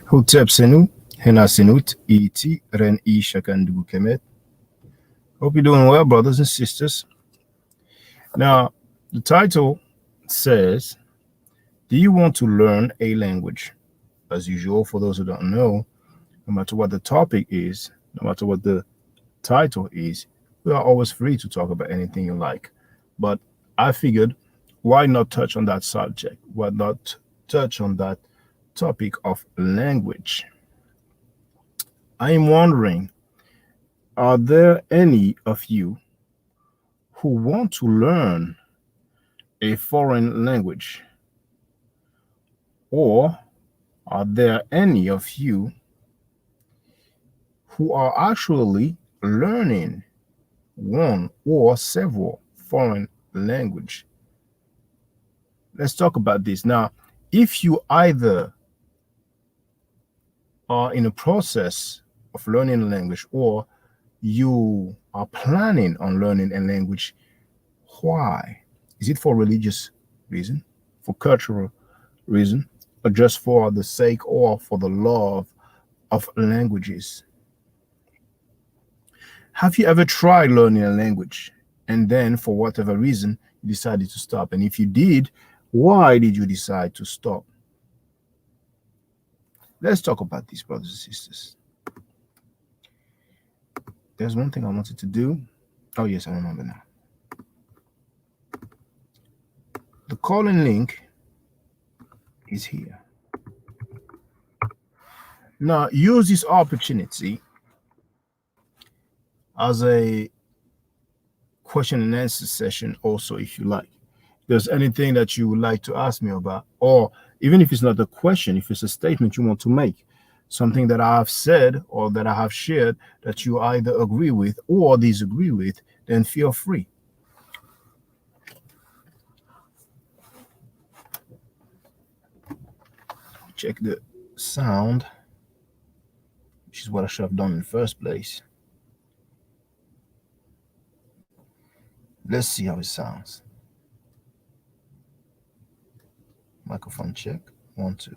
Hotep Senu, Hena Senut, Iti, Ren I Shakandu Kemet. Hope you're doing well, brothers and sisters. Now, the title says, do you want to learn a language? As usual, for those who don't know, no matter what the topic is, no matter what the title is, we are always free to talk about anything you like. But I figured, why not touch on that subject? Why not touch on that topic of language? I am wondering, are there any of you who want to learn a foreign language? Or are there any of you who are actually learning one or several foreign language? Let's talk about this. Now, if you either are in a process of learning a language or you are planning on learning a language, why? Is it for religious reason, for cultural reason, or just for the sake or for the love of languages? Have you ever tried learning a language and then for whatever reason you decided to stop? And if you did, why did you decide to stop? Let's talk about these, brothers and sisters. There's one thing I wanted to do. Oh, yes, I remember now. The calling link is here. Now, use this opportunity as a question and answer session also, if you like. If there's anything that you would like to ask me about, or even if it's not a question, if it's a statement you want to make, something that I have said or that I have shared that you either agree with or disagree with, then feel free. Check the sound, which is what I should have done in the first place. Let's see how it sounds. Microphone check. 1, 2.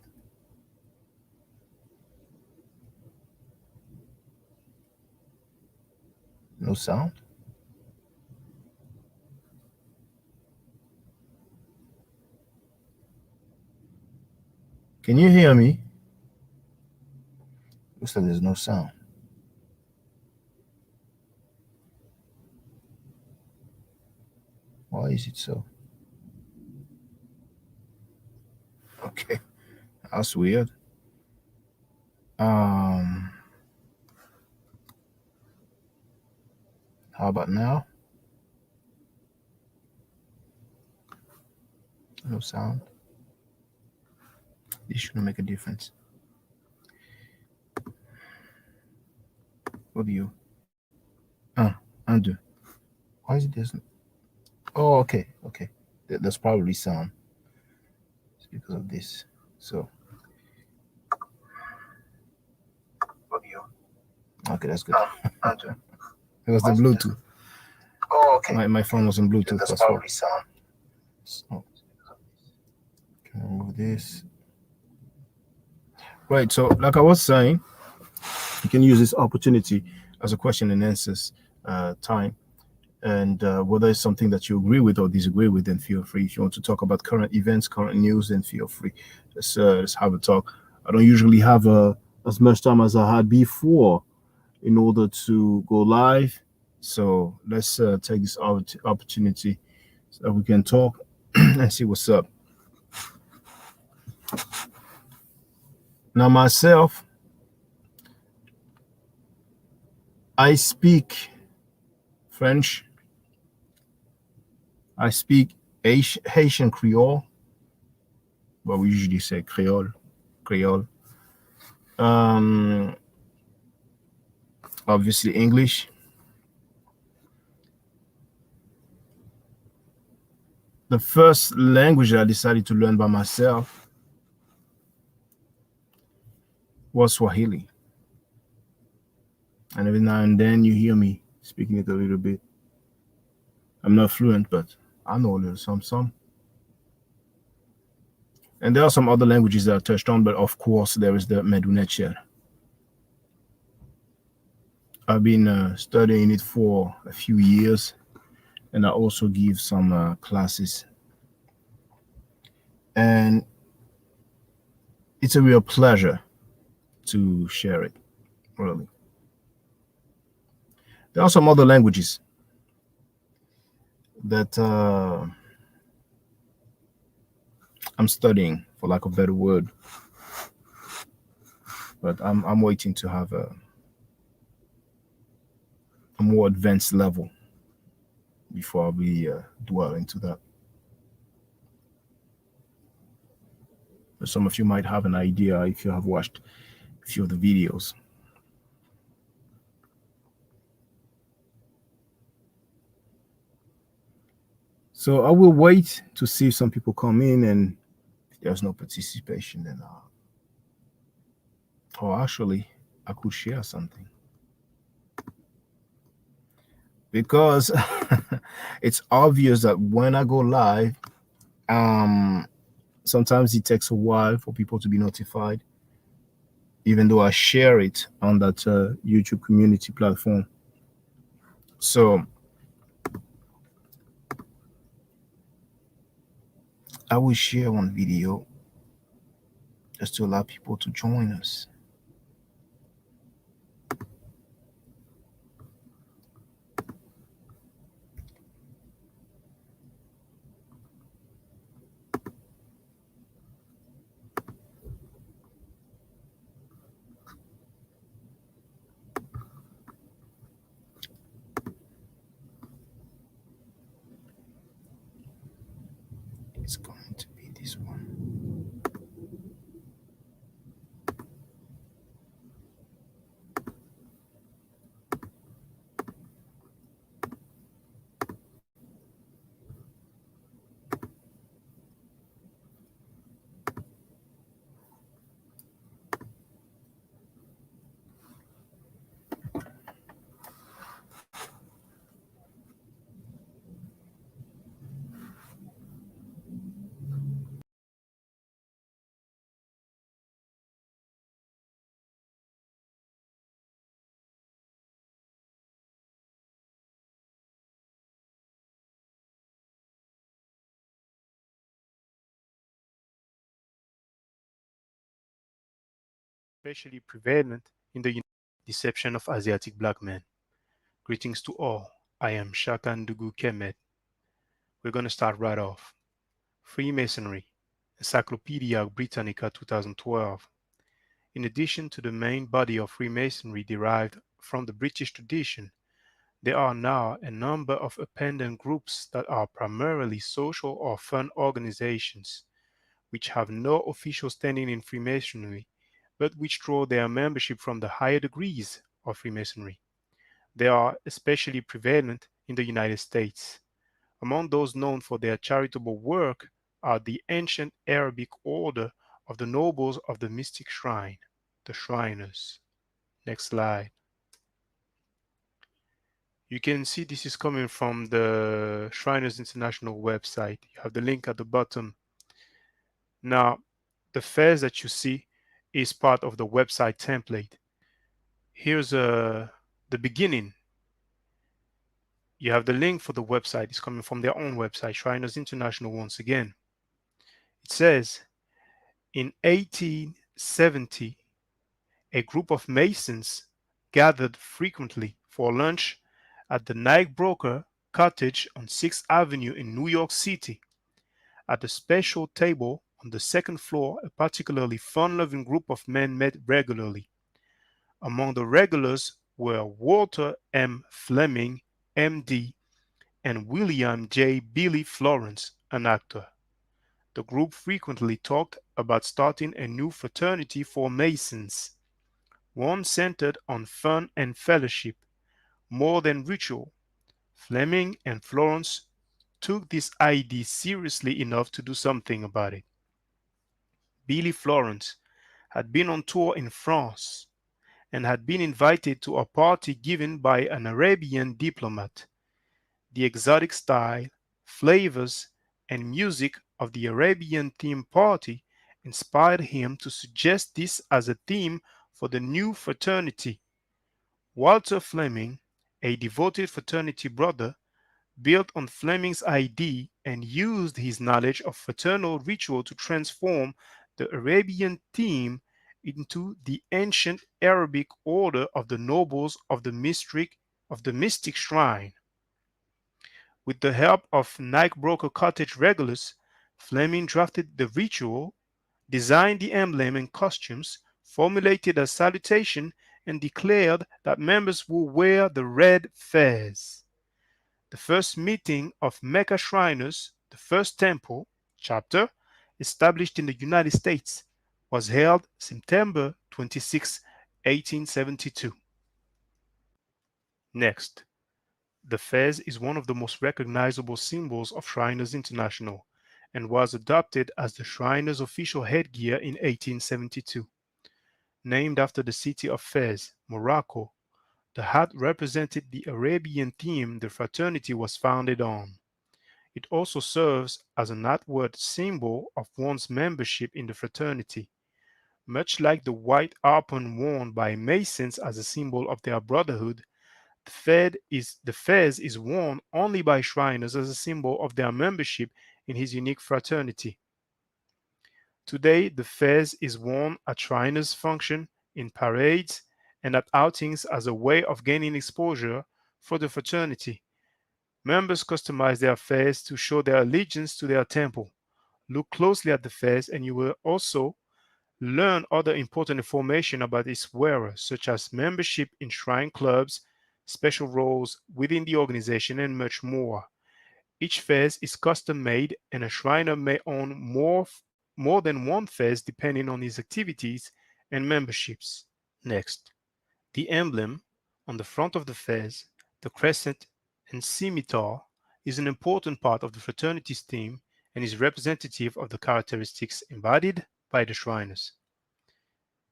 No sound. Can you hear me? Looks like there's no sound. Why is it so? Okay, that's weird. How about now? No sound. This shouldn't make a difference. What do you? Undo. Why is it doesn't? Oh, okay. That's probably sound. It's because of this. So. What do you? Okay, that's good. Undo. It was the Bluetooth. Oh, okay. My phone was on Bluetooth. That's probably sound. So, can I remove this? Right. So, like I was saying, you can use this opportunity as a question and answers time. And whether it's something that you agree with or disagree with, then feel free. If you want to talk about current events, current news, then feel free. Let's have a talk. I don't usually have as much time as I had before in order to go live. So let's take this opportunity so that we can talk and see what's up. Now, myself, I speak French. I speak Haitian Creole. Well, we usually say Creole. Obviously English. The first language that I decided to learn by myself was Swahili. And every now and then you hear me speaking it a little bit. I'm not fluent, but I know a little some. And there are some other languages that I touched on, but of course there is the Medunecher. I've been studying it for a few years, and I also give some classes. And it's a real pleasure to share it, really. There are some other languages that I'm studying, for lack of a better word, but I'm waiting to have a more advanced level before we dwell into that. But some of you might have an idea if you have watched a few of the videos. So I will wait to see if some people come in, and if there's no participation, then or actually I could share something, because it's obvious that when I go live, um, sometimes it takes a while for people to be notified, even though I share it on that YouTube community platform. So I will share one video just to allow people to join us. It's going to be this one. Especially prevalent in the deception of Asiatic black men. Greetings to all. I am Shakandugu Kemet. We're going to start right off. Freemasonry, Encyclopedia Britannica 2012. In addition to the main body of Freemasonry derived from the British tradition, there are now a number of appendant groups that are primarily social or fun organizations, which have no official standing in Freemasonry, but which draw their membership from the higher degrees of Freemasonry. They are especially prevalent in the United States. Among those known for their charitable work are the ancient Arabic order of the Nobles of the Mystic Shrine, the Shriners. Next slide. You can see this is coming from the Shriners International website. You have the link at the bottom. Now, the fairs that you see is part of the website template. Here's the beginning. You have the link for the website. It's coming from their own website, Shriners International once again. It says, in 1870, a group of Masons gathered frequently for lunch at the Nighbroker Cottage on 6th Avenue in New York City. At a special table on the second floor, a particularly fun-loving group of men met regularly. Among the regulars were Walter M. Fleming, M.D., and William J. Billy Florence, an actor. The group frequently talked about starting a new fraternity for Masons, one centered on fun and fellowship, more than ritual. Fleming and Florence took this idea seriously enough to do something about it. Billy Florence had been on tour in France and had been invited to a party given by an Arabian diplomat. The exotic style, flavors, and music of the Arabian theme party inspired him to suggest this as a theme for the new fraternity. Walter Fleming, a devoted fraternity brother, built on Fleming's idea and used his knowledge of fraternal ritual to transform the Arabian theme into the ancient Arabic order of the nobles of the mystic shrine. With the help of Knickerbroker Cottage regulars, Fleming drafted the ritual, designed the emblem and costumes, formulated a salutation, and declared that members will wear the red fez. The first meeting of Mecca Shriners, the first temple chapter established in the United States, was held September 26, 1872. Next, the fez is one of the most recognizable symbols of Shriners International and was adopted as the Shriners' official headgear in 1872. Named after the city of Fez, Morocco, the hat represented the Arabian theme the fraternity was founded on. It also serves as an outward symbol of one's membership in the fraternity, much like the white arpon worn by Masons as a symbol of their brotherhood. The fez is worn only by Shriners as a symbol of their membership in his unique fraternity. Today, the fez is worn at Shriners' function, in parades, and at outings as a way of gaining exposure for the fraternity. Members customize their fez to show their allegiance to their temple. Look closely at the fez and you will also learn other important information about its wearer, such as membership in shrine clubs, special roles within the organization, and much more. Each fez is custom made, and a shriner may own more than one fez depending on his activities and memberships. Next, the emblem on the front of the fez, the crescent and scimitar, is an important part of the fraternity's theme and is representative of the characteristics embodied by the Shriners.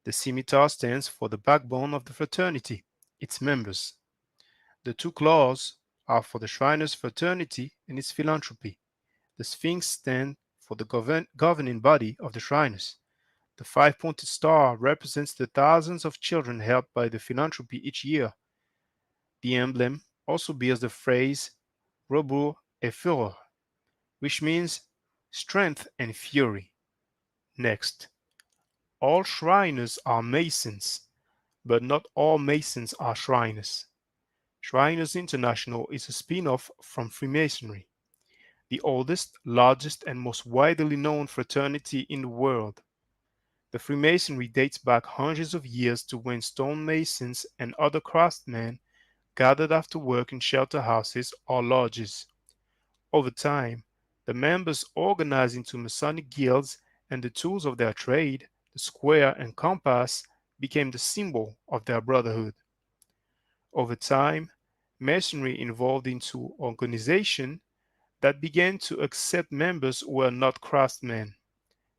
The scimitar stands for the backbone of the fraternity, its members. The two claws are for the Shriners' fraternity and its philanthropy. The Sphinx stands for the governing body of the Shriners. The five-pointed star represents the thousands of children helped by the philanthropy each year. The emblem also bears the phrase Robur et Fureur, which means strength and fury. Next, all Shriners are Masons, but not all Masons are Shriners. Shriners International is a spin-off from Freemasonry, the oldest, largest, and most widely known fraternity in the world. The Freemasonry dates back hundreds of years to when stonemasons and other craftsmen gathered after work in shelter houses or lodges. Over time, the members organized into Masonic guilds, and the tools of their trade, the square and compass, became the symbol of their brotherhood. Over time, Masonry evolved into organization that began to accept members who were not craftsmen.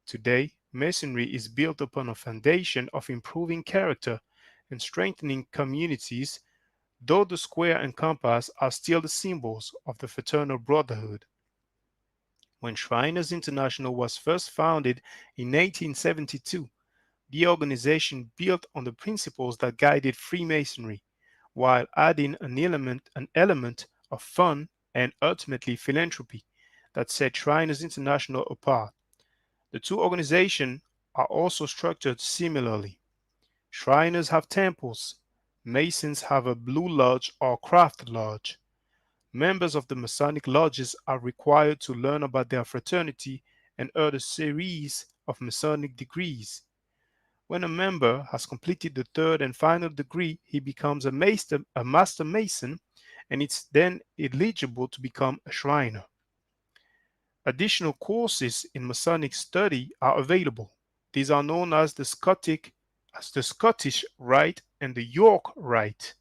Today, Masonry is built upon a foundation of improving character and strengthening communities, though the square and compass are still the symbols of the fraternal brotherhood. When Shriners International was first founded in 1872, the organization built on the principles that guided Freemasonry, while adding an element of fun and ultimately philanthropy that set Shriners International apart. The two organizations are also structured similarly. Shriners have temples, Masons have a Blue Lodge or Craft Lodge. Members of the Masonic lodges are required to learn about their fraternity and earn a series of Masonic degrees. When a member has completed the third and final degree, he becomes a Master Mason, and it's then eligible to become a Shriner. Additional courses in Masonic study are available. These are known as the Scottish Rite and the York Rite.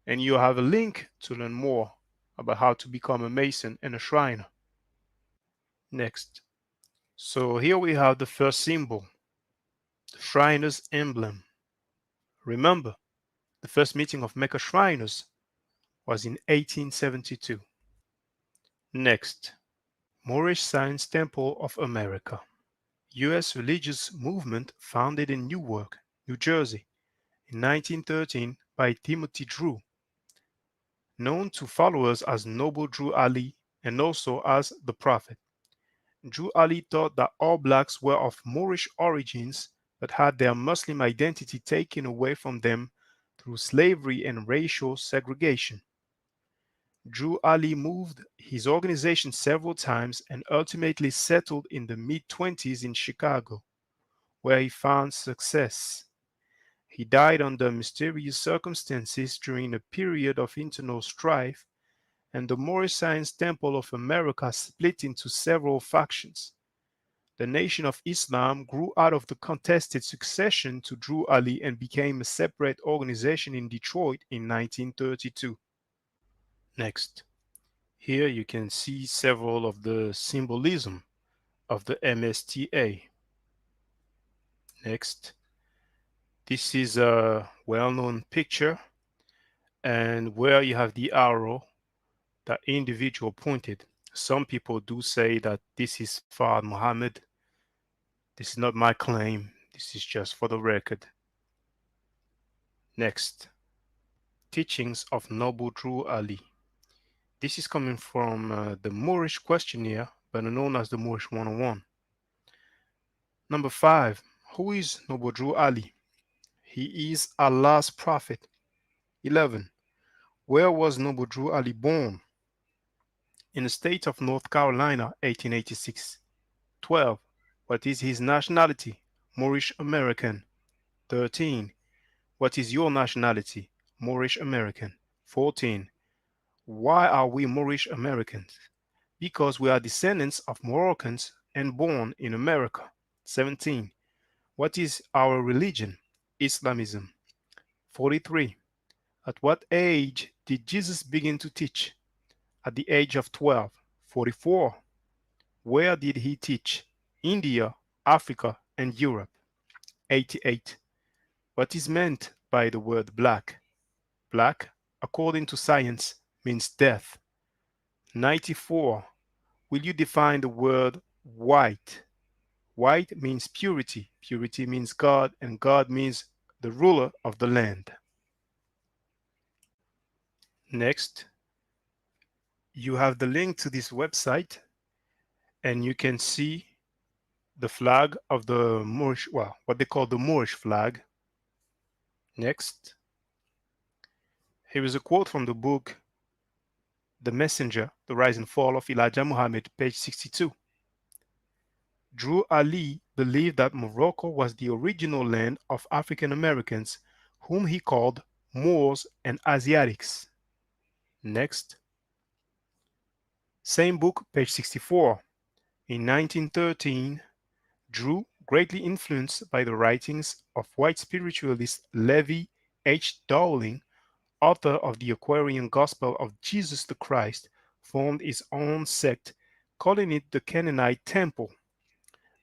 And you have a link to learn more about how to become a Mason and a Shriner. Next. So here we have the first symbol, the Shriner's emblem. Remember, the first meeting of Mecca Shriners was in 1872. Next, Moorish Science Temple of America. U.S. religious movement founded in Newark, New Jersey in 1913 by Timothy Drew, known to followers as Noble Drew Ali and also as the Prophet. Drew Ali taught that all blacks were of Moorish origins but had their Muslim identity taken away from them through slavery and racial segregation. Drew Ali moved his organization several times and ultimately settled in the mid-20s in Chicago, where he found success. He died under mysterious circumstances during a period of internal strife, and the Moorish Science Temple of America split into several factions. The Nation of Islam grew out of the contested succession to Drew Ali and became a separate organization in Detroit in 1932. Next, here you can see several of the symbolism of the MSTA. Next, this is a well-known picture, and where you have the arrow, that individual pointed. Some people do say that this is Fard Muhammad. This is not my claim. This is just for the record. Next, teachings of Noble Drew Ali. This is coming from the Moorish questionnaire, better known as the Moorish 101. Number 5. Who is Noble Drew Ali? He is Allah's prophet. 11. Where was Noble Drew Ali born? In the state of North Carolina, 1886. 12. What is his nationality? Moorish American. 13. What is your nationality? Moorish American. 14. Why are we Moorish Americans? Because we are descendants of Moroccans and born in America. 17. What is our religion? Islamism. 43. At what age did Jesus begin to teach? At the age of 12. 44. Where did he teach? India, Africa, and Europe. 88. What is meant by the word black? Black, according to science, means death. 94. Will you define the word white? White means purity. Purity means God, and God means the ruler of the land. Next, you have the link to this website, and you can see the flag of the Moorish, well, what they call the Moorish flag. Next, here is a quote from the book The Messenger, The Rise and Fall of Elijah Muhammad, page 62. Drew Ali believed that Morocco was the original land of African Americans, whom he called Moors and Asiatics. Next, same book, page 64. In 1913, Drew, greatly influenced by the writings of white spiritualist Levi H. Dowling, author of the Aquarian Gospel of Jesus the Christ, formed his own sect, calling it the Canaanite Temple.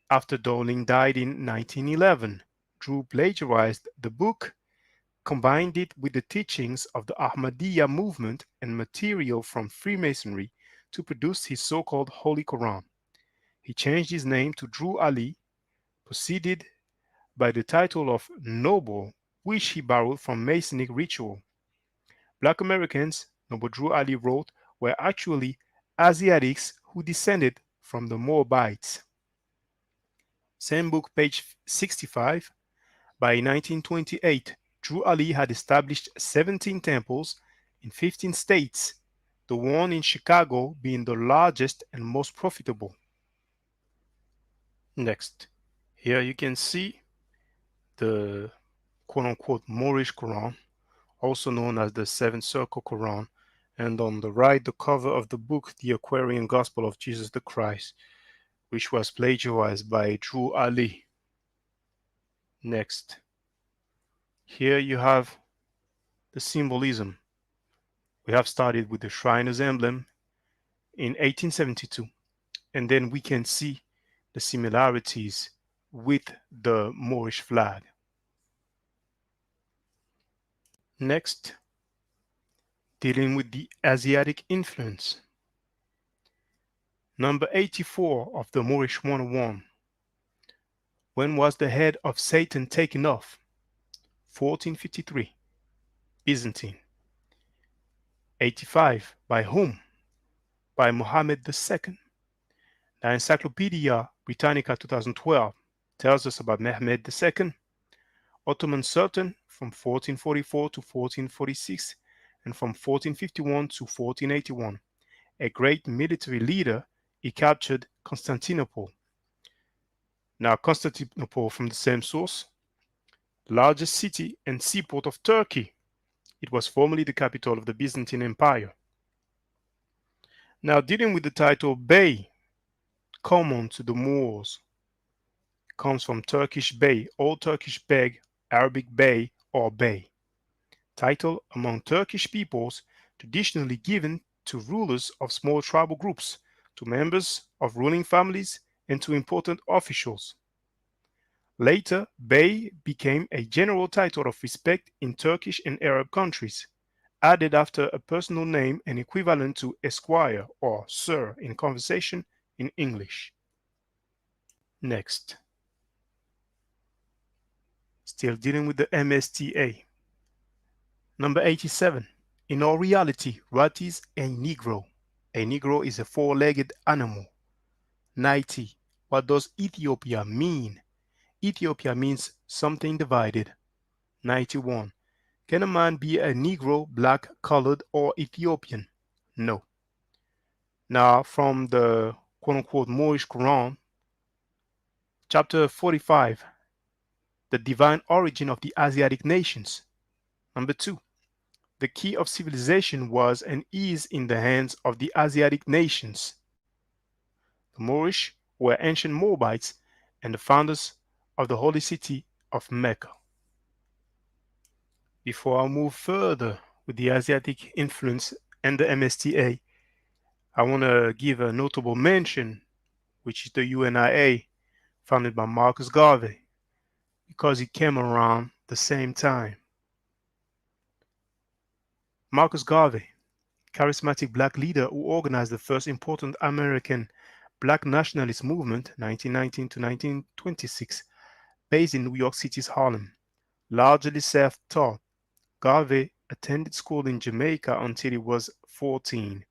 After Dowling died in 1911, Drew plagiarized the book, combined it with the teachings of the Ahmadiyya movement and material from Freemasonry to produce his so-called Holy Quran. He changed his name to Drew Ali, preceded by the title of Noble, which he borrowed from Masonic ritual. Black Americans, Noble Drew Ali wrote, were actually Asiatics who descended from the Moabites. Same book, page 65. By 1928, Drew Ali had established 17 temples in 15 states, the one in Chicago being the largest and most profitable. Next, here you can see the quote-unquote Moorish Quran, also known as the Seven Circle Quran, and on the right the cover of the book The Aquarian Gospel of Jesus the Christ, which was plagiarized by Drew Ali. Next, here you have the symbolism. We have started with the Shriners emblem in 1872, and then we can see the similarities with the Moorish flag. Next, dealing with the Asiatic influence. Number 84 of the Moorish 101. When was the head of Satan taken off? 1453, Byzantine. 85, by whom? By Muhammad II. Now, Encyclopedia Britannica 2012 tells us about Mehmed II, Ottoman Sultan from 1444 to 1446 and from 1451 to 1481. A great military leader, he captured Constantinople. Now, Constantinople, from the same source, largest city and seaport of Turkey. It was formerly the capital of the Byzantine Empire. Now, dealing with the title Bey, common to the Moors, comes from Turkish Bey, Old Turkish Beg, Arabic Bey or Bey. Title among Turkish peoples traditionally given to rulers of small tribal groups, to members of ruling families, and to important officials. Later, Bey became a general title of respect in Turkish and Arab countries, added after a personal name and equivalent to esquire or sir in conversation in English. Next, still dealing with the MSTA. Number 87. In all reality, what is a Negro? A Negro is a four-legged animal. 90. What does Ethiopia mean? Ethiopia means something divided. 91. Can a man be a Negro, black, colored, or Ethiopian? No. Now, from the quote-unquote Moorish Quran, chapter 45, the divine origin of the Asiatic nations. Number 2. The key of civilization was and is in the hands of the Asiatic nations. The Moorish were ancient Moabites and the founders of the holy city of Mecca. Before I move further with the Asiatic influence and the MSTA, I want to give a notable mention, which is the UNIA, founded by Marcus Garvey, because it came around the same time. Marcus Garvey, charismatic black leader who organized the first important American black nationalist movement, 1919 to 1926, based in New York City's Harlem. Largely self-taught, Garvey attended school in Jamaica until he was 14.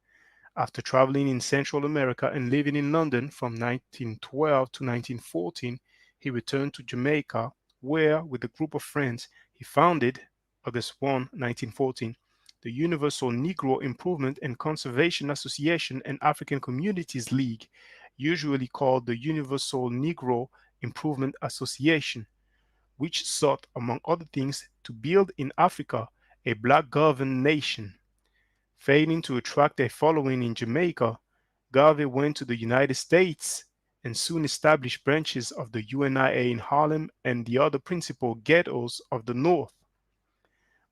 After traveling in Central America and living in London from 1912 to 1914, he returned to Jamaica, where, with a group of friends, he founded, August 1, 1914, the Universal Negro Improvement and Conservation Association and African Communities League, usually called the Universal Negro Improvement Association, which sought, among other things, to build in Africa a black governed nation. Failing to attract a following in Jamaica, Garvey went to the United States and soon established branches of the UNIA in Harlem and the other principal ghettos of the North.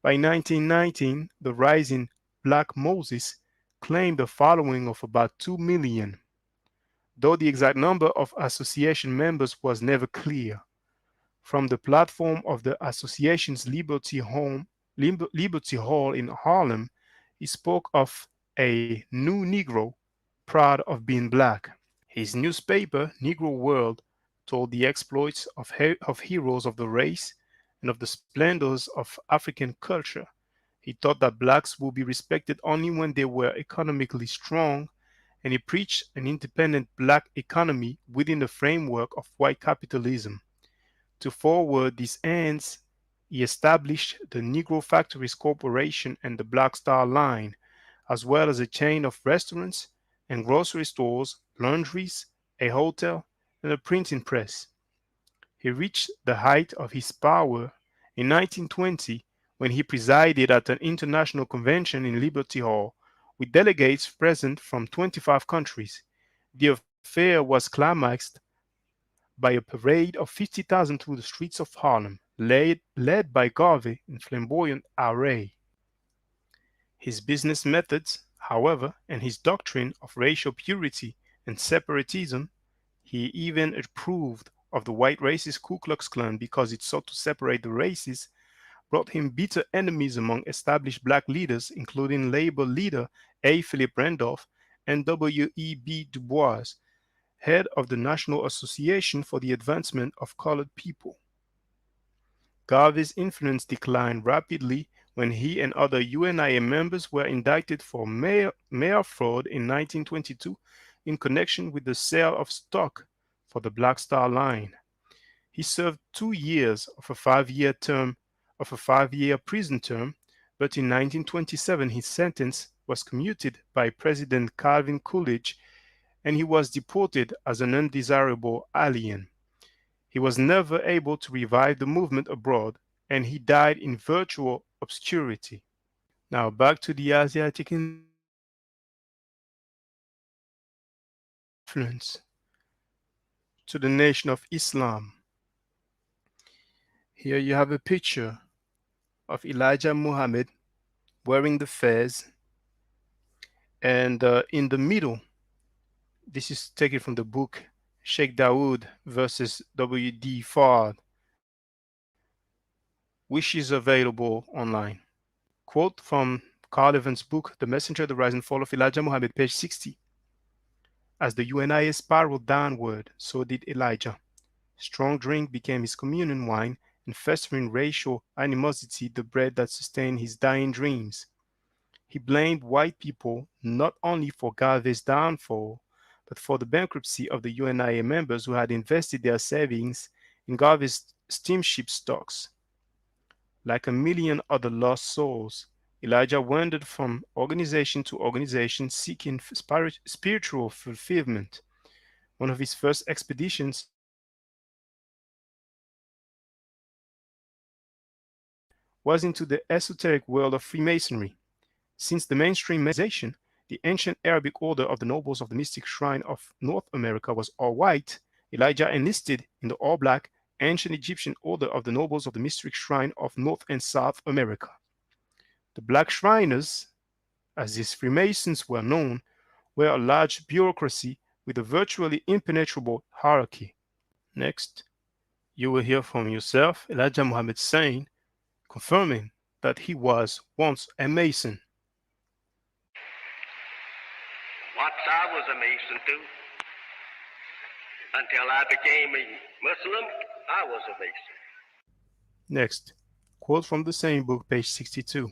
By 1919, the rising Black Moses claimed a following of about 2 million, though the exact number of association members was never clear. From the platform of the association's Liberty Hall in Harlem, he spoke of a new Negro proud of being black. His newspaper, Negro World, told the exploits of heroes of the race and of the splendors of African culture. He thought that blacks would be respected only when they were economically strong, and he preached an independent black economy within the framework of white capitalism. To forward these ends, he established the Negro Factories Corporation and the Black Star Line, as well as a chain of restaurants and grocery stores, laundries, a hotel, and a printing press. He reached the height of his power in 1920 when he presided at an international convention in Liberty Hall with delegates present from 25 countries. The affair was climaxed by a parade of 50,000 through the streets of Harlem, led by Garvey in flamboyant array. His business methods, however, and his doctrine of racial purity and separatism, he even approved of the white racist Ku Klux Klan because it sought to separate the races, brought him bitter enemies among established black leaders, including labor leader A. Philip Randolph and W. E. B. Du Bois, head of the National Association for the Advancement of Colored People. Garvey's influence declined rapidly when he and other UNIA members were indicted for mail fraud in 1922 in connection with the sale of stock for the Black Star Line. He served 2 years of a 5-year prison term, but in 1927 his sentence was commuted by President Calvin Coolidge and he was deported as an undesirable alien. He was never able to revive the movement abroad and he died in virtual obscurity. Now back to the Asiatic influence to the nation of Islam. Here you have a picture of Elijah Muhammad wearing the fez, and in the middle, this is taken from the book Sheikh Dawood versus W.D. Fard, which is available online. Quote from Carl Evans' book, The Messenger, The Rise and Fall of Elijah Muhammad, page 60. As the UNIA spiraled downward, so did Elijah. Strong drink became his communion wine, and festering racial animosity the bread that sustained his dying dreams. He blamed white people not only for Garvey's downfall, but for the bankruptcy of the UNIA members who had invested their savings in Garvey's steamship stocks. Like a million other lost souls, Elijah wandered from organization to organization seeking spiritual fulfillment. One of his first expeditions was into the esoteric world of Freemasonry. Since the mainstream Masonization, the ancient Arabic order of the nobles of the mystic shrine of North America was all white, Elijah enlisted in the all black ancient Egyptian order of the nobles of the mystic shrine of North and South America. The black Shriners, as these Freemasons were known, were a large bureaucracy with a virtually impenetrable hierarchy. Next, you will hear from yourself Elijah Muhammad saying, confirming that he was once a Mason. Once I was a Mason too. Until I became a Muslim, I was a Mason. Next, quote from the same book, page 62.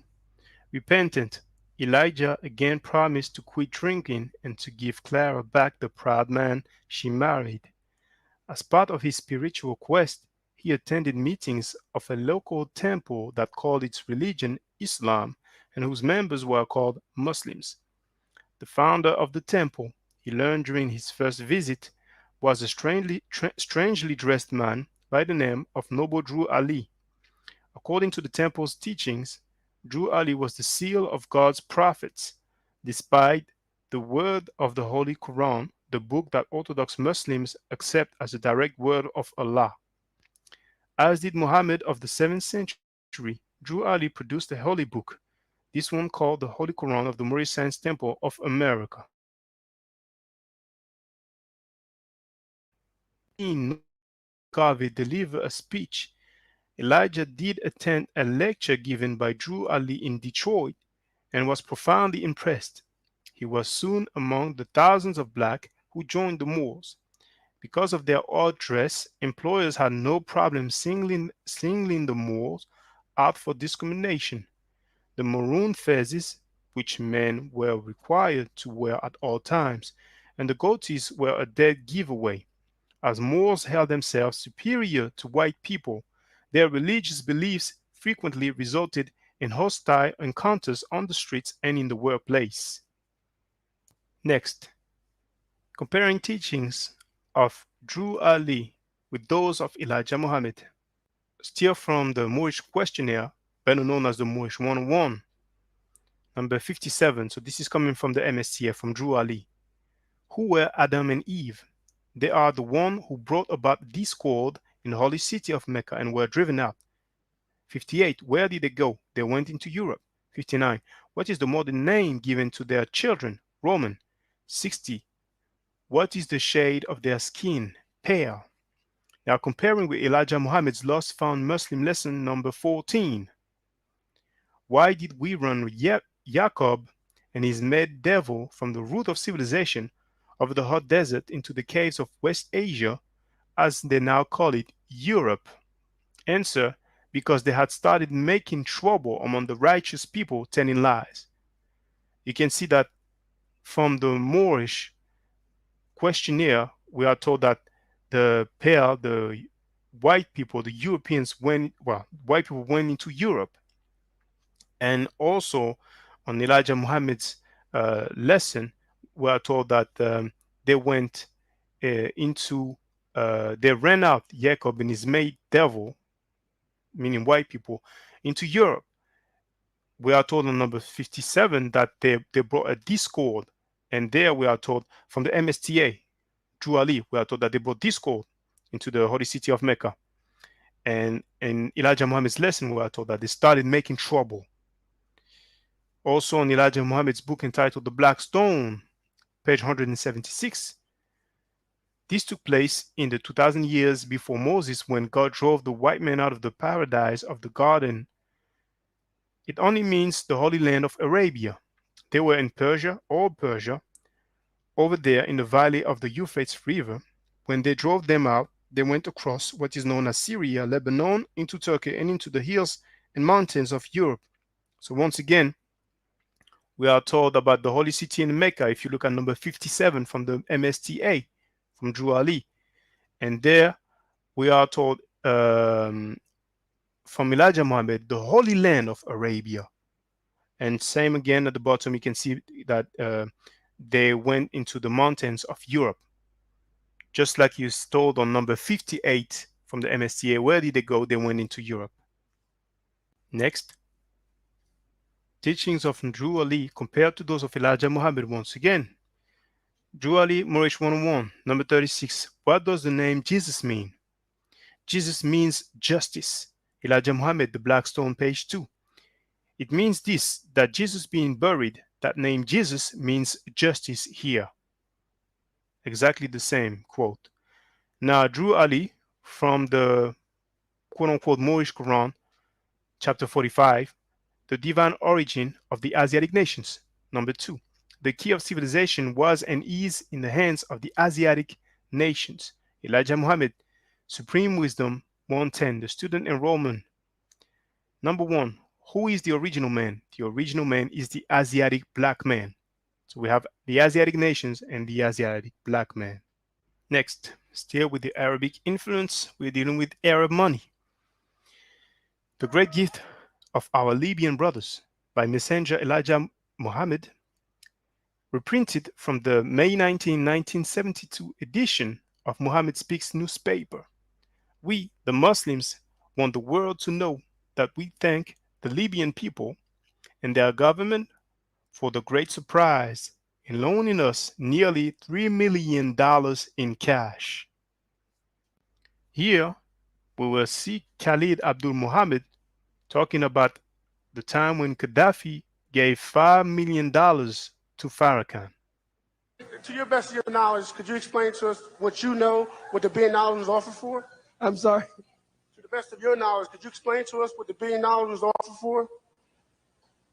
Repentant, Elijah again promised to quit drinking and to give Clara back the proud man she married. As part of his spiritual quest, he attended meetings of a local temple that called its religion Islam and whose members were called Muslims. The founder of the temple, he learned during his first visit, was a strangely dressed man by the name of Noble Drew Ali. According to the temple's teachings, Drew Ali was the seal of God's prophets, despite the word of the Holy Quran, the book that Orthodox Muslims accept as a direct word of Allah. As did Muhammad of the 7th century, Drew Ali produced a holy book, this one called the Holy Quran of the Moorish Science Temple of America. In Garvey deliver a speech, Elijah did attend a lecture given by Drew Ali in Detroit and was profoundly impressed. He was soon among the thousands of blacks who joined the Moors. Because of their odd dress, employers had no problem singling the Moors out for discrimination. The maroon fezes, which men were required to wear at all times, and the goatees were a dead giveaway. As Moors held themselves superior to white people, their religious beliefs frequently resulted in hostile encounters on the streets and in the workplace. Next, comparing teachings of Drew Ali with those of Elijah Muhammad. Still from the Moorish questionnaire, better known as the Moorish 101, number 57. So this is coming from the MSTA from Drew Ali. Who were Adam and Eve? They are the one who brought about discord in the holy city of Mecca and were driven out. 58. Where did they go? They went into Europe. 59. What is the modern name given to their children? Roman. 60. What is the shade of their skin? Pale. Now comparing with Elijah Muhammad's lost found Muslim lesson number 14. Why did we run Jacob and his mad devil from the root of civilization? over the hot desert into the caves of West Asia, as they now call it, Europe. Answer: because they had started making trouble among the righteous people telling lies. You can see that from the Moorish questionnaire, we are told that the white people, the Europeans white people went into Europe. And also on Elijah Muhammad's lesson, we are told that they went they ran out Jacob and his mate devil, meaning white people, into Europe. We are told on number 57 that they brought a discord. And there we are told from the MSTA, Drew Ali, we are told that they brought discord into the holy city of Mecca. And in Elijah Muhammad's lesson, we are told that they started making trouble. Also in Elijah Muhammad's book entitled The Black Stone, page 176, this took place in the 2000 years before Moses, when God drove the white men out of the paradise of the garden. It only means the Holy Land of Arabia. They were in Persia, over there in the valley of the Euphrates River. When they drove them out, they went across what is known as Syria, Lebanon, into Turkey, and into the hills and mountains of Europe. So once again, we are told about the holy city in Mecca. If you look at number 57 from the MSTA, from Drew Ali. And there we are told from Elijah Muhammad, the Holy Land of Arabia. And same again at the bottom, you can see that they went into the mountains of Europe. Just like you told on number 58 from the MSTA, where did they go? They went into Europe. Next. Teachings of Drew Ali compared to those of Elijah Muhammad once again. Drew Ali, Moorish 101, number 36. What does the name Jesus mean? Jesus means justice. Elijah Muhammad, the Black Stone, page 2. It means this, that Jesus being buried, that name Jesus means justice here. Exactly the same quote. Now, Drew Ali, from the quote-unquote Moorish Quran, chapter 45, the divine origin of the Asiatic nations. Number 2, the key of civilization was and is in the hands of the Asiatic nations. Elijah Muhammad, Supreme Wisdom 110, the student enrollment. Number 1, who is the original man? The original man is the Asiatic black man. So we have the Asiatic nations and the Asiatic black man. Next, still with the Arabic influence, we're dealing with Arab money. The great gift of our Libyan brothers by Messenger Elijah Muhammad, reprinted from the May 19, 1972 edition of Muhammad Speaks newspaper. We, the Muslims, want the world to know that we thank the Libyan people and their government for the great surprise in loaning us nearly $3 million in cash. Here, we will see Khalid Abdul Muhammad talking about the time when Gaddafi gave $5 million to Farrakhan. To your best of your knowledge, could you explain to us what you know, what the $1 billion was offered for? I'm sorry? To the best of your knowledge, could you explain to us what the $1 billion was offered for?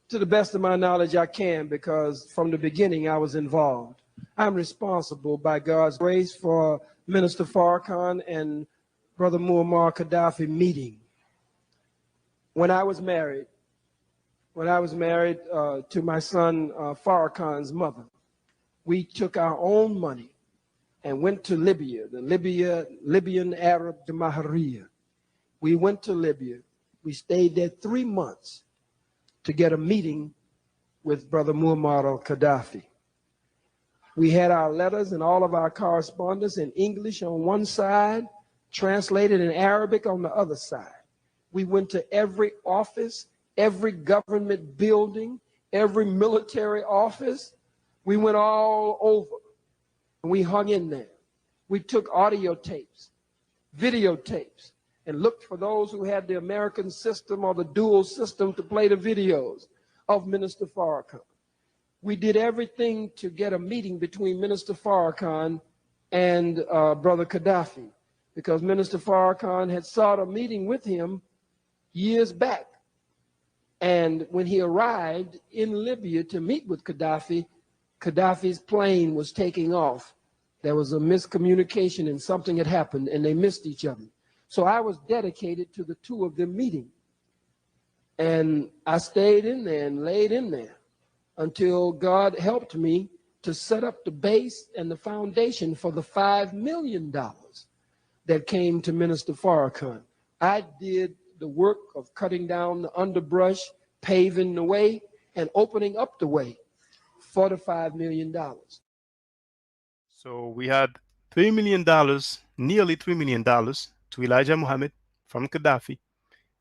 To the best of my knowledge, I can, because from the beginning I was involved. I'm responsible by God's grace for Minister Farrakhan and Brother Muammar Gaddafi meeting. When I was married to my son Farrakhan's mother, we took our own money and went to Libya, the Libyan Arab Jamahiriya. We went to Libya. We stayed there 3 months to get a meeting with Brother Muammar al-Gaddafi. We had our letters and all of our correspondence in English on one side, translated in Arabic on the other side. We went to every office, every government building, every military office. We went all over, and we hung in there. We took audio tapes, videotapes, and looked for those who had the American system or the dual system to play the videos of Minister Farrakhan. We did everything to get a meeting between Minister Farrakhan and Brother Gaddafi, because Minister Farrakhan had sought a meeting with him years back. And when he arrived in Libya to meet with Gaddafi, Gaddafi's plane was taking off. There was a miscommunication and something had happened and they missed each other. So I was dedicated to the two of them meeting. And I stayed in there and laid in there until God helped me to set up the base and the foundation for the $5 million that came to Minister Farrakhan. I did the work of cutting down the underbrush, paving the way, and opening up the way for the $5 million. So we had $3 million, nearly $3 million to Elijah Muhammad from Gaddafi.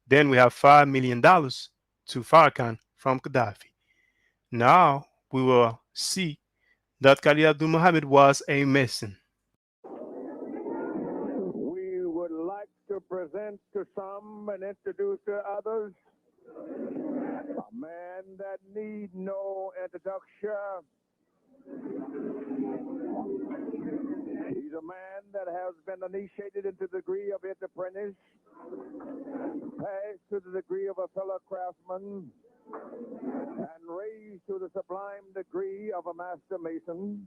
Then we have $5 million to Farrakhan from Gaddafi. Now we will see that Khalid Abdul Muhammad was a Mason. We would like to present to some and introduce to others a man that need no introduction. He's a man that has been initiated into the degree of apprentice, passed to the degree of a fellow craftsman, and raised to the sublime degree of a master mason,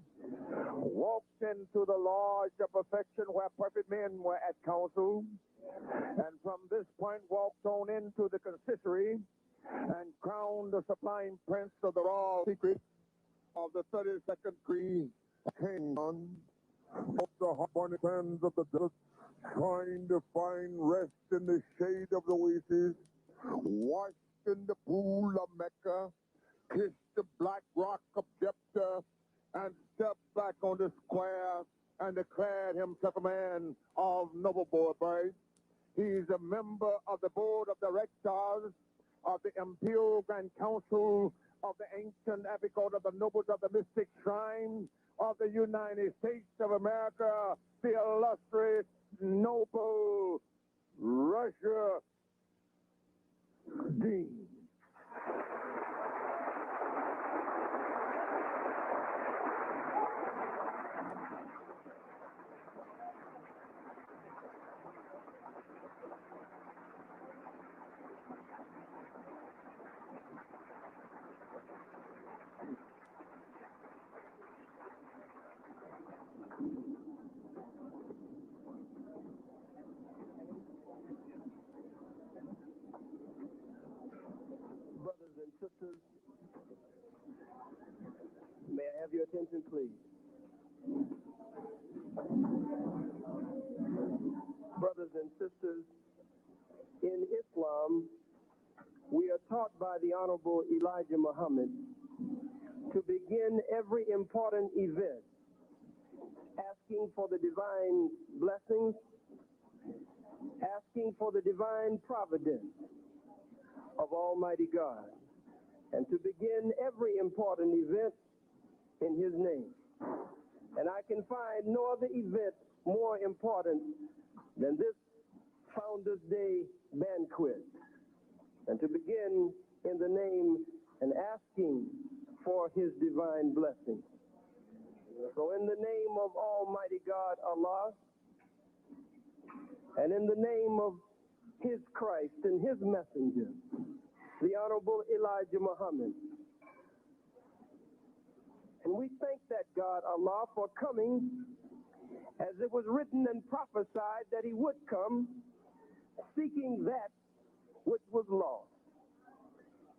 walked into the lodge of perfection where perfect men were at council, and from this point walked on into the consistory and crowned the sublime prince of the raw secret of the 32nd degree king of the harmonic sands of the desert, trying to find rest in the shade of the oasis, washed in the pool of Mecca, kissed the black rock of Jephthah, and stepped back on the square and declared himself a man of noble birth. He's a member of the board of directors of the Imperial Grand Council of the ancient Abigode of the Nobles of the Mystic Shrine of the United States of America, the illustrious noble Russia Dean. Brothers and sisters, may I have your attention, please? Brothers and sisters, in Islam, we are taught by the Honorable Elijah Muhammad to begin every important event asking for the divine blessings, asking for the divine providence of Almighty God, and to begin every important event in His name. And I can find no other event more important than this Founders Day banquet, and to begin in the name and asking for His divine blessing. So in the name of Almighty God, Allah, and in the name of His Christ and His messenger, the Honorable Elijah Muhammad. And we thank that God, Allah, for coming as it was written and prophesied that He would come, seeking that which was lost.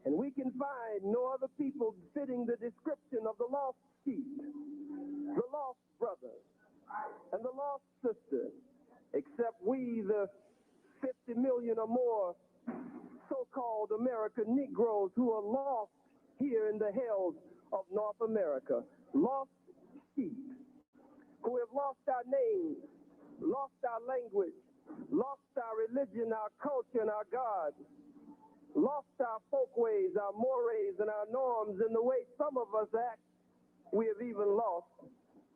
And we can find no other people fitting the description of the lost sheep, the lost brother, and the lost sister, except we, the 50 million or more so-called American Negroes who are lost here in the hells of North America. Lost sheep who have lost our names, lost our language, lost our religion, our culture, and our God, lost our folkways, our mores, and our norms. In the way some of us act, we have even lost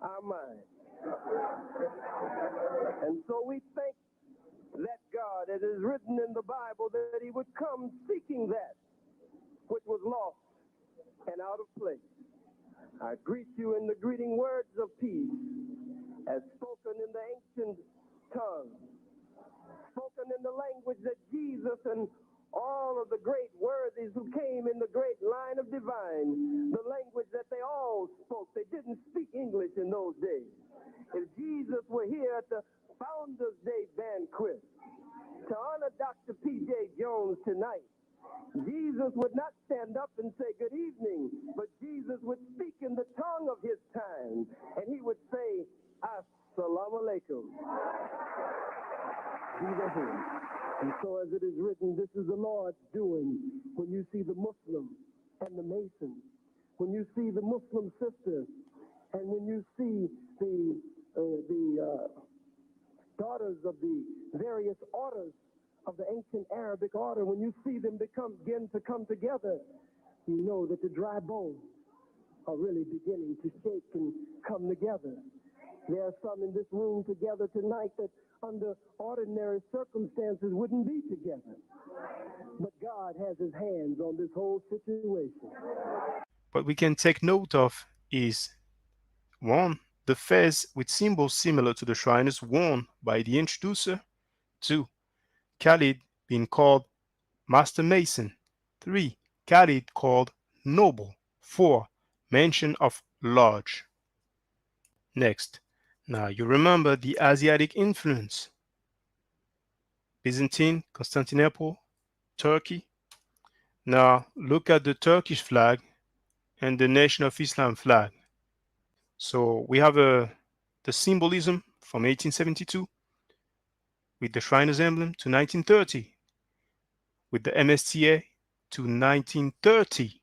our mind. And so we thank that God, it is written in the Bible that He would come seeking that which was lost and out of place. I greet you in the greeting words of peace, as spoken in the ancient tongue, spoken in the language that Jesus and all of the great worthies who came in the great line of divine, the language that they all spoke. They didn't speak English in those days. If Jesus were here at the Founders Day banquet to honor Dr. P.J. Jones tonight, Jesus would not stand up and say good evening, but Jesus would speak in the tongue of his time, and he would say, Assalamu alaikum. Be the hand. And so as it is written, this is the Lord's doing. When you see the Muslim and the Mason, when you see the Muslim sisters, and when you see the daughters of the various orders of the ancient Arabic order, when you see them begin to come together, you know that the dry bones are really beginning to shake and come together. There are some in this room together tonight that under ordinary circumstances wouldn't be together. But God has his hands on this whole situation. What we can take note of is 1. The fez with symbols similar to the Shriners worn by the introducer. 2. Khalid being called Master Mason. 3. Khalid called Noble. 4. Mention of Lodge. Next. Now you remember the Asiatic influence. Byzantine, Constantinople, Turkey. Now look at the Turkish flag and the Nation of Islam flag. So we have the symbolism from 1872 with the Shriners emblem to 1930 with the MSTA to 1930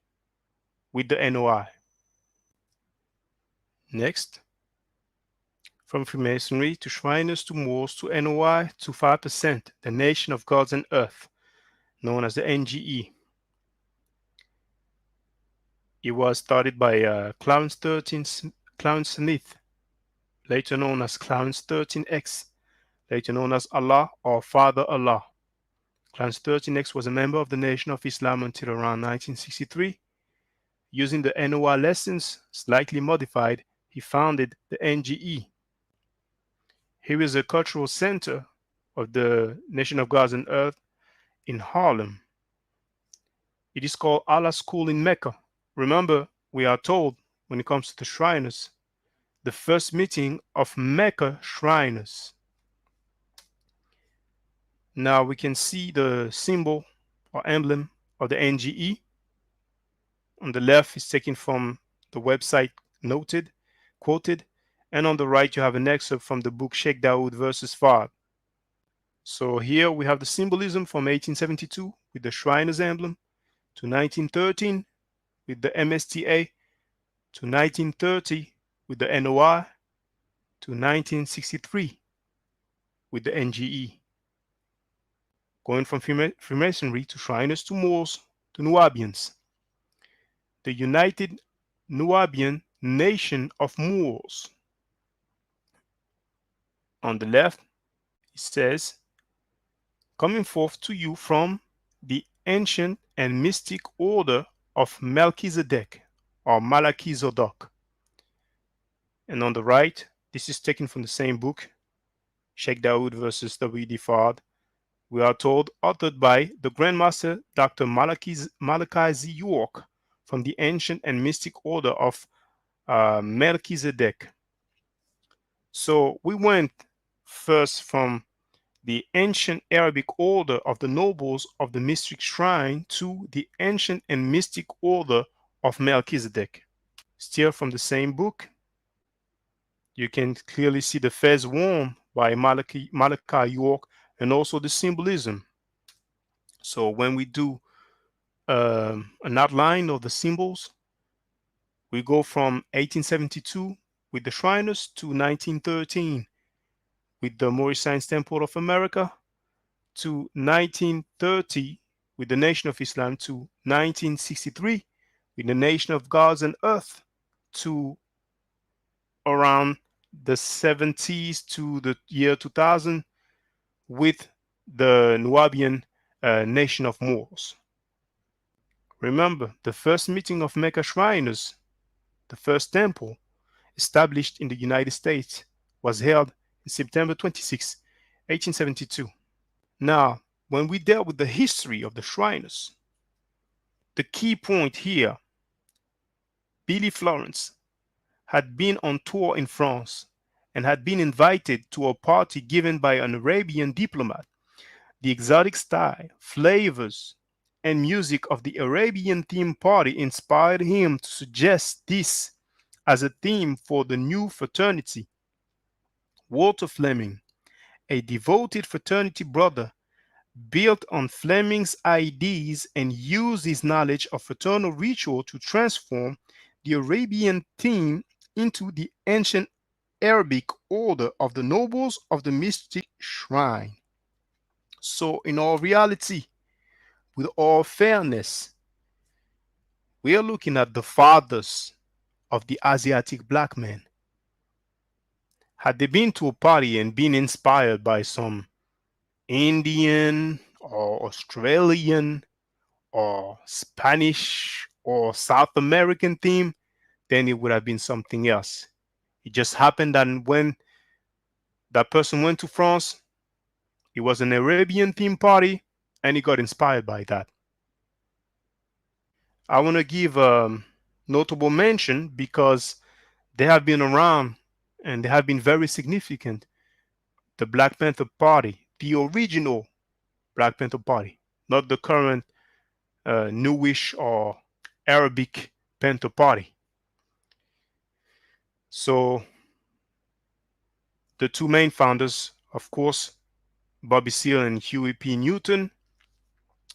with the N.O.I. Next, from Freemasonry to Shriners to Moors to N.O.I to 5%, the Nation of Gods and Earth, known as the NGE. It was started by Clarence Smith, later known as Clarence 13X, later known as Allah or Father Allah. Clarence 13X was a member of the Nation of Islam until around 1963. Using the N.O.I lessons slightly modified, he founded the NGE. Here is a cultural center of the Nation of Gods and Earth in Harlem. It is called Allah School in Mecca. Remember, we are told when it comes to the Shriners, the first meeting of Mecca Shriners. Now we can see the symbol or emblem of the NGE. On the left is taken from the website quoted, and on the right you have an excerpt from the book Sheikh Dawood versus Fard. So here we have the symbolism from 1872 with the Shriners emblem to 1913 with the MSTA to 1930 with the N.O.I to 1963 with the NGE. Going from Freemasonry to Shriners to Moors to Nuwaubians. The United Nuwaubian Nation of Moors. On the left, it says, coming forth to you from the ancient and mystic order of Melchizedek or Malachizedek. And on the right, this is taken from the same book, Sheikh Dawood versus W.D. Fard. We are told, authored by the Grandmaster Dr. Malachi Z. York from the ancient and mystic order of Melchizedek. So we went first from the ancient Arabic order of the nobles of the mystic shrine to the ancient and mystic order of Melchizedek. Still from the same book, you can clearly see the fez worn by Malachi York and also the symbolism. So when we do an outline of the symbols, we go from 1872 with the Shriners to 1913 with the Moorish Science Temple of America to 1930 with the Nation of Islam to 1963 with the Nation of Gods and Earth to around the 70s to the year 2000 with the Nuwaubian Nation of Moors. Remember, the first meeting of Mecca Shriners, the first temple established in the United States, was held on September 26, 1872. Now, when we dealt with the history of the Shriners, the key point here, Billy Florence had been on tour in France and had been invited to a party given by an Arabian diplomat. The exotic style, flavors, and music of the Arabian theme party inspired him to suggest this as a theme for the new fraternity. Walter Fleming, a devoted fraternity brother, built on Fleming's ideas and used his knowledge of fraternal ritual to transform the Arabian theme into the ancient Arabic order of the nobles of the mystic shrine. So, in all reality, with all fairness, we are looking at the fathers of the Asiatic black man. Had they been to a party and been inspired by some Indian or Australian or Spanish or South American theme, then it would have been something else. It just happened that when that person went to France, it was an Arabian theme party and he got inspired by that. I want to give a notable mention because they have been around and they have been very significant. The Black Panther Party, the original Black Panther Party, not the current Newish or Arabic Panther Party. So the two main founders, of course, Bobby Seale and Huey P. Newton.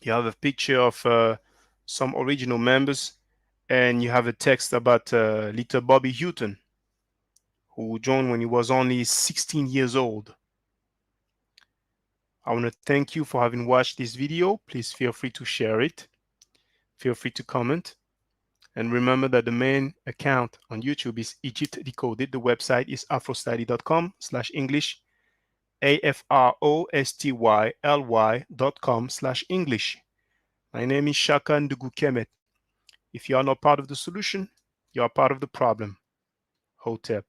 You have a picture of some original members, and you have a text about little Bobby Hutton, who joined when he was only 16 years old. I want to thank you for having watched this video. Please feel free to share it. Feel free to comment. And remember that the main account on YouTube is Egypt Decoded. The website is afrostudy.com/English, afrostyly.com/English. My name is Shaka Ndugu Kemet. If you are not part of the solution, you are part of the problem. Hotep.